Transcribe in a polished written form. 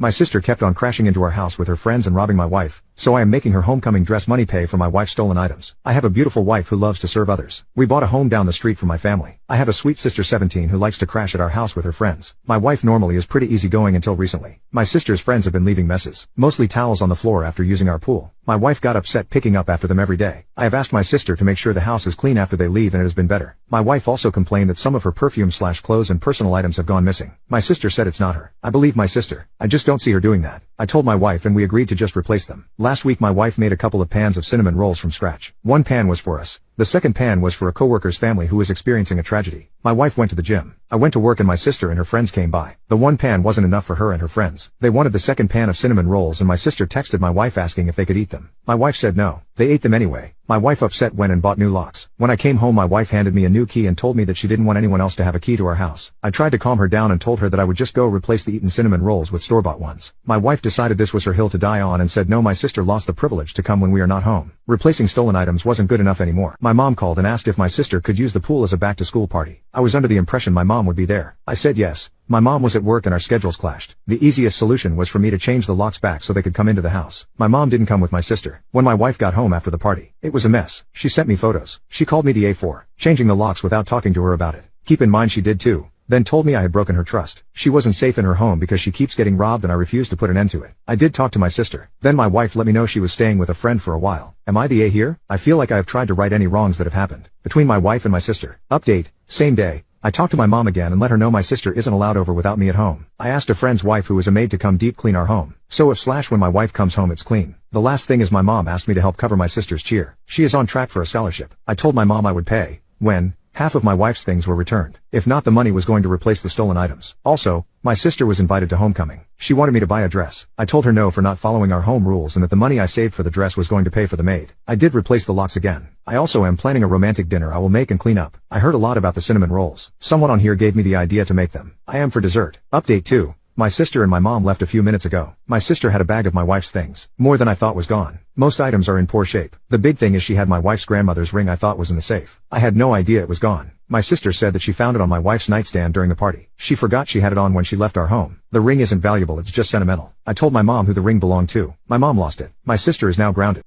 My sister kept on crashing into our house with her friends and robbing my wife, so I am making her homecoming dress money pay for my wife's stolen items. I have a beautiful wife who loves to serve others. We bought a home down the street from my family. I have a sweet sister 17 who likes to crash at our house with her friends. My wife normally is pretty easygoing until recently. My sister's friends have been leaving messes, mostly towels on the floor after using our pool. My wife got upset picking up after them every day. I have asked my sister to make sure the house is clean after they leave and it has been better. My wife also complained that some of her perfume/clothes and personal items have gone missing. My sister said it's not her. I believe my sister. I just don't see her doing that. I told my wife and we agreed to just replace them. Last week my wife made a couple of pans of cinnamon rolls from scratch. One pan was for us. The second pan was for a coworker's family who was experiencing a tragedy. My wife went to the gym. I went to work and my sister and her friends came by. The one pan wasn't enough for her and her friends. They wanted the second pan of cinnamon rolls and my sister texted my wife asking if they could eat them. My wife said no. They ate them anyway. My wife upset went and bought new locks. When I came home my wife handed me a new key and told me that she didn't want anyone else to have a key to our house. I tried to calm her down and told her that I would just go replace the eaten cinnamon rolls with store-bought ones. My wife decided this was her hill to die on and said no, my sister lost the privilege to come when we are not home. Replacing stolen items wasn't good enough anymore. My mom called and asked if my sister could use the pool as a back-to-school party. I was under the impression my mom would be there. I said yes. My mom was at work and our schedules clashed. The easiest solution was for me to change the locks back so they could come into the house. My mom didn't come with my sister. When my wife got home after the party, it was a mess. She sent me photos. She called me the A4, changing the locks without talking to her about it. Keep in mind she did too. Then told me I had broken her trust. She wasn't safe in her home because she keeps getting robbed and I refused to put an end to it. I did talk to my sister. Then my wife let me know she was staying with a friend for a while. Am I the A here? I feel like I have tried to right any wrongs that have happened between my wife and my sister. Update, same day. I talked to my mom again and let her know my sister isn't allowed over without me at home. I asked a friend's wife who is a maid to come deep clean our home. So if when my wife comes home it's clean. The last thing is my mom asked me to help cover my sister's cheer. She is on track for a scholarship. I told my mom I would pay when half of my wife's things were returned. If not, the money was going to replace the stolen items. Also, my sister was invited to homecoming. She wanted me to buy a dress. I told her no for not following our home rules and that the money I saved for the dress was going to pay for the maid. I did replace the locks again. I also am planning a romantic dinner I will make and clean up. I heard a lot about the cinnamon rolls. Someone on here gave me the idea to make them. I am for dessert. Update 2. My sister and my mom left a few minutes ago. My sister had a bag of my wife's things. More than I thought was gone. Most items are in poor shape. The big thing is she had my wife's grandmother's ring I thought was in the safe. I had no idea it was gone. My sister said that she found it on my wife's nightstand during the party. She forgot she had it on when she left our home. The ring isn't valuable, it's just sentimental. I told my mom who the ring belonged to. My mom lost it. My sister is now grounded.